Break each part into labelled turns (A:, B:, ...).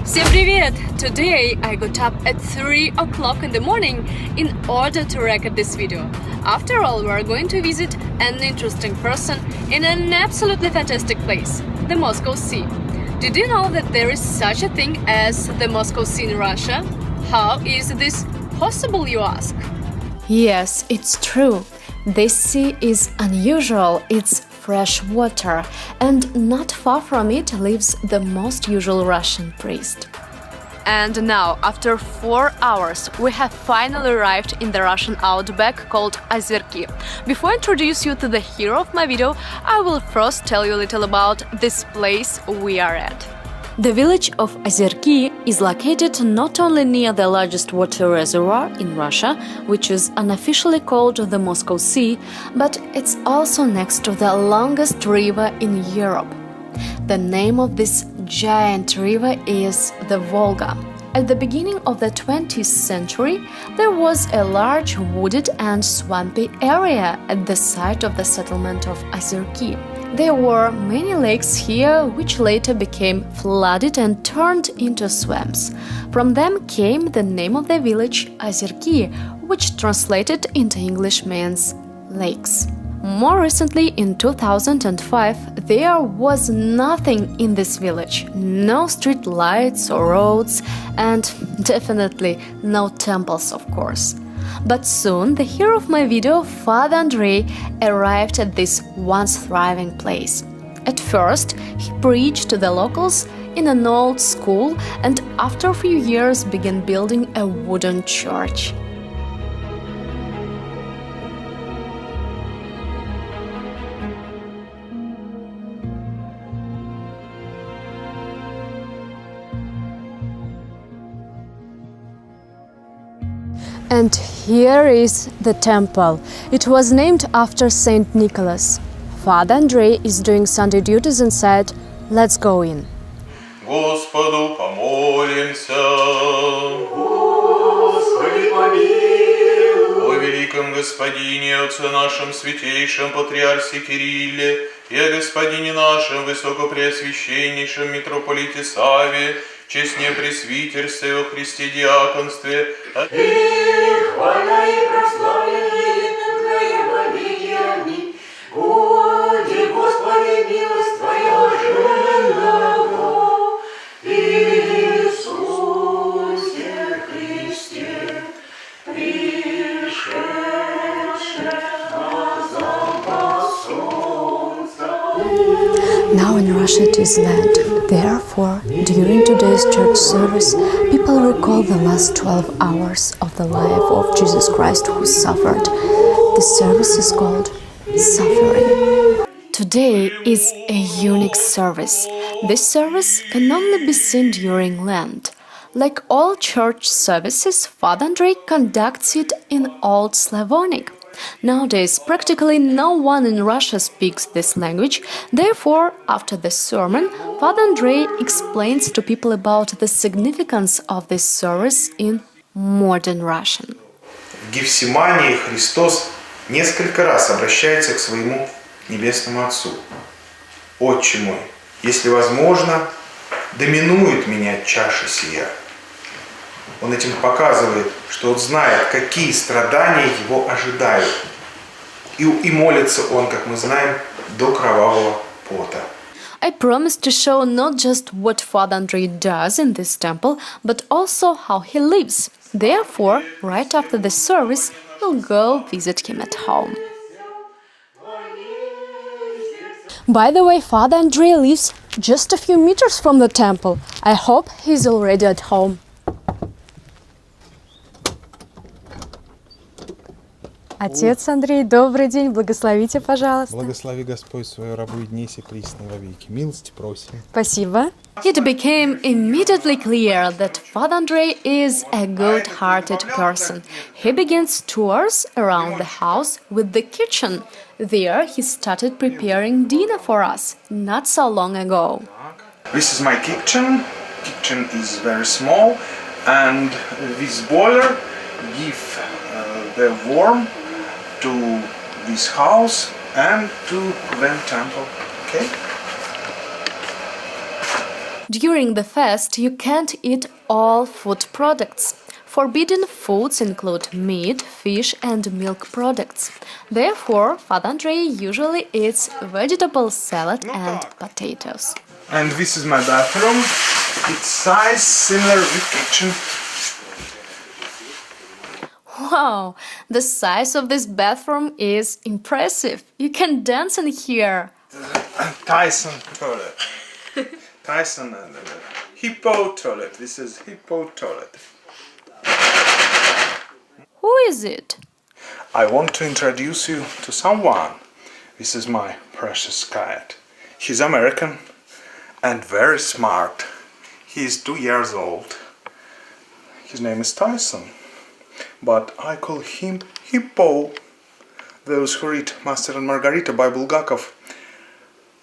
A: Всем привет! Today I got up at 3 o'clock in the morning in order to record this video. After all, we are going to visit an interesting person in an absolutely fantastic place, the Moscow Sea. Did you know that there is such a thing as the Moscow Sea in Russia? How is this possible, you ask?
B: Yes, it's true. This sea is unusual, it's fresh water, and not far from it lives the most usual Russian priest. And now, after 4 hours, we have finally arrived in the Russian outback called Ozerki. Before I introduce you to the hero of my video, I will first tell you a little about this place we are at. The village of Ozerki is located not only near the largest water reservoir in Russia, which is unofficially called the Moscow Sea, but it's also next to the longest river in Europe. The name of this giant river is the Volga. At the beginning of the 20th century, there was a large wooded and swampy area at the site of the settlement of Ozerki. There were many lakes here, which later became flooded and turned into swamps. From them came the name of the village Ozerki, which translated into English means lakes. More recently, in 2005, there was nothing in this village. No street lights or roads, and definitely no temples, of course. But soon, the hero of my video, Father Andrei, arrived at this once thriving place. At first, he preached to the locals in an old school and after a few years began building a wooden church. And here is the temple. It was named after Saint Nicholas. Father Andrei is doing Sunday duties and said, "Let's go in."
C: Господу помолимся.
D: Господи, помилуй.
C: О великом Господине, Отце нашем святейшем Патриарсе Кирилле, и о Господине нашем Высокопреосвященнейшем Митрополите Саве, честне пресвитерстве во Христе диаконстве,
D: И хваля и прославление Твои благодеяния. Господи, Господи, милость Твоя ожидала. Иисусе Христе, пришедше на запад солнца.
B: Now in Russia it is Lent. Therefore, during today's church service, people recall the last 12 hours of the life of Jesus Christ who suffered. The service is called Suffering. Today is a unique service. This service can only be seen during Lent. Like all church services, Father Andrei conducts it in Old Slavonic. Nowadays, practically no one in Russia speaks this language. Therefore, after the sermon, Father Andrei explains to people about the significance of this service in modern Russian.
E: В Гефсимании Христос несколько раз обращается к своему Небесному Отцу. «Отче мой, если возможно, доминует меня чаша сия». Он этим показывает, что он знает, какие страдания его ожидают. И молится он, как мы знаем, до кровавого пота.
B: I promise to show not just what Father Andrei does in this temple, but also how he lives. Therefore, right after the service, we'll go visit him at home. By the way, Father Andrei lives just a few meters from the temple. I hope he's already at home. Отец Андрей, добрый день, благословите, пожалуйста.
F: Благослови Господь свою рабу и днеси присно во веки. Милости просим.
B: Спасибо. It became immediately clear that Father Andrei is a good-hearted person. He begins tours around the house with the kitchen. There he started preparing dinner for us not so long ago.
E: This is my kitchen. Kitchen is very small, and this boiler gives the warmth to this house and to the temple. Okay.
B: During the fast, you can't eat all food products. Forbidden foods include meat, fish, and milk products. Therefore, Father Andrei usually eats vegetable salad and potatoes.
E: And this is my bathroom. Its size similar with kitchen.
B: Wow, the size of this bathroom is impressive. You can dance in here.
E: Tyson toilet. Tyson hippo toilet. This is hippo toilet.
B: Who is it?
E: I want to introduce you to someone. This is my precious cat. He's American and very smart. He is 2 years old. His name is Tyson, but I call him Hippo. Those who read Master and Margarita by Bulgakov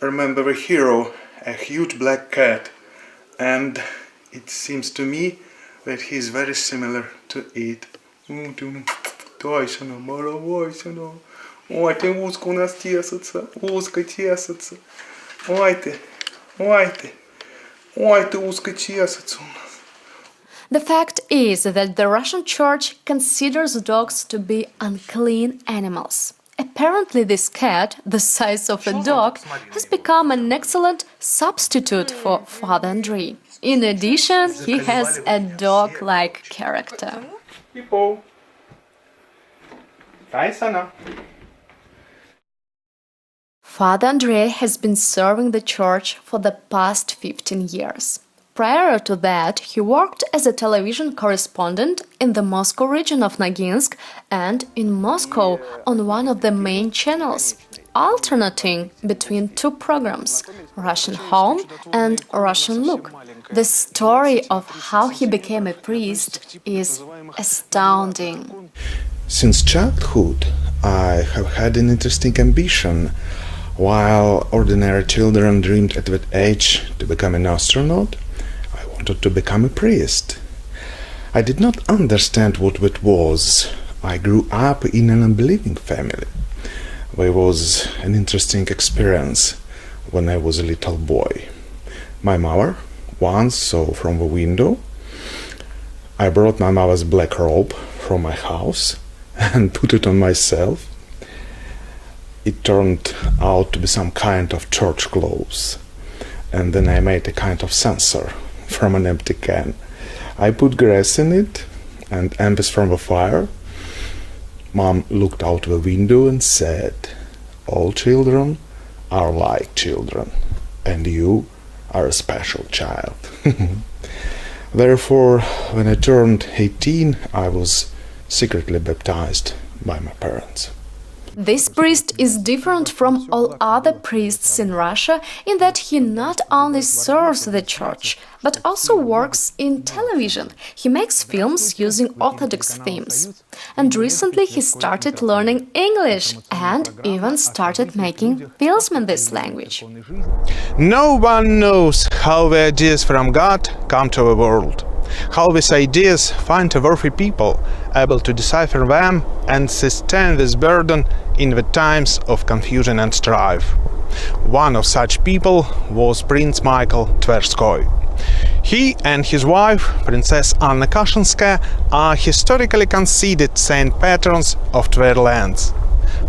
E: remember the hero, a huge black cat, and it seems to me that he is very similar to it. Tyson, морой сюда. Ой, ты узко у нас тесется, узко тесется. Ой ты, ой ты, ой ты узко тесется у нас.
B: The fact is that the Russian Church considers dogs to be unclean animals. Apparently, this cat, the size of a dog, has become an excellent substitute for Father Andrei. In addition, he has a dog-like character.
E: Hippo. Tyson.
B: Father Andrei has been serving the church for the past 15 years. Prior to that, he worked as a television correspondent in the Moscow region of Noginsk and in Moscow on one of the main channels, alternating between two programs, Russian Home and Russian Look. The story of how he became a priest is astounding.
F: Since childhood, I have had an interesting ambition. While ordinary children dreamed at that age to become an astronaut, I wanted to become a priest. I did not understand what that was. I grew up in an unbelieving family. There was an interesting experience when I was a little boy. My mother once saw from the window. I brought my mother's black robe from my house and put it on myself. It turned out to be some kind of church clothes, and then I made a kind of censer from an empty can. I put grass in it and embers from the fire. Mom looked out the window and said, "All children are like children, and you are a special child." Therefore, when I turned 18, I was secretly baptized by my parents.
B: This priest is different from all other priests in Russia in that he not only serves the church, but also works in television. He makes films using Orthodox themes. And recently he started learning English and even started making films in this language.
F: No one knows how the ideas from God come to the world, how these ideas find a worthy people, able to decipher them and sustain this burden in the times of confusion and strife. One of such people was Prince Michael Tverskoy. He and his wife, Princess Anna Kashinskaya, are historically considered saint patrons of Tver lands.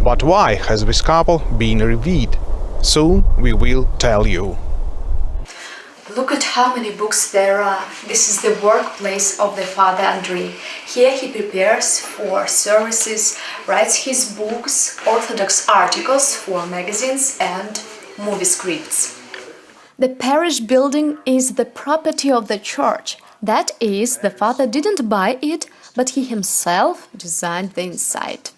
F: But why has this couple been revered? Soon we will tell you.
B: Look at how many books there are. This is the workplace of the Father Andrei. Here he prepares for services, writes his books, Orthodox articles for magazines and movie scripts. The parish building is the property of the church. That is, the father didn't buy it, but he himself designed the inside.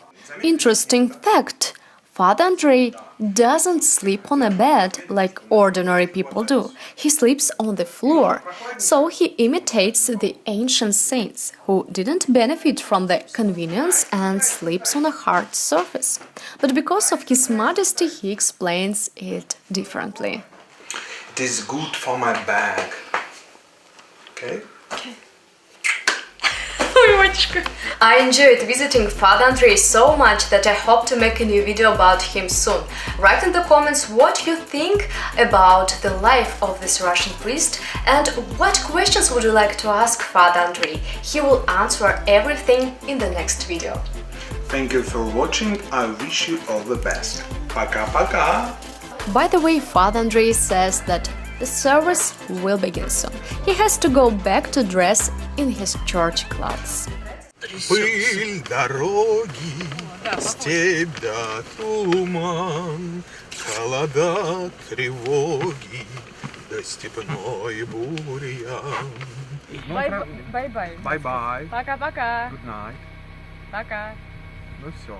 B: Interesting fact. Father Andrei doesn't sleep on a bed like ordinary people do. He sleeps on the floor. So he imitates the ancient saints who didn't benefit from the convenience and sleeps on a hard surface. But because of his modesty, he explains it differently.
E: It is good for my back. Okay?
A: Ой, Девочка.
B: I enjoyed visiting Father Andrei so much that I hope to make a new video about him soon. Write in the comments what you think about the life of this Russian priest and what questions would you like to ask Father Andrei. He will answer everything in the next video.
E: Thank you for watching. I wish you all the best. Пока-пока.
B: By the way, Father Andrei says that the service will begin soon. He has to go back to dress in his church clothes.
F: Пыль дороги, степь да туман, холода, тревоги, да степной бурьян.
A: Бай-бай.
E: Bye-bye.
A: Пока-пока.
E: Good night.
A: Пока.
E: Ну все.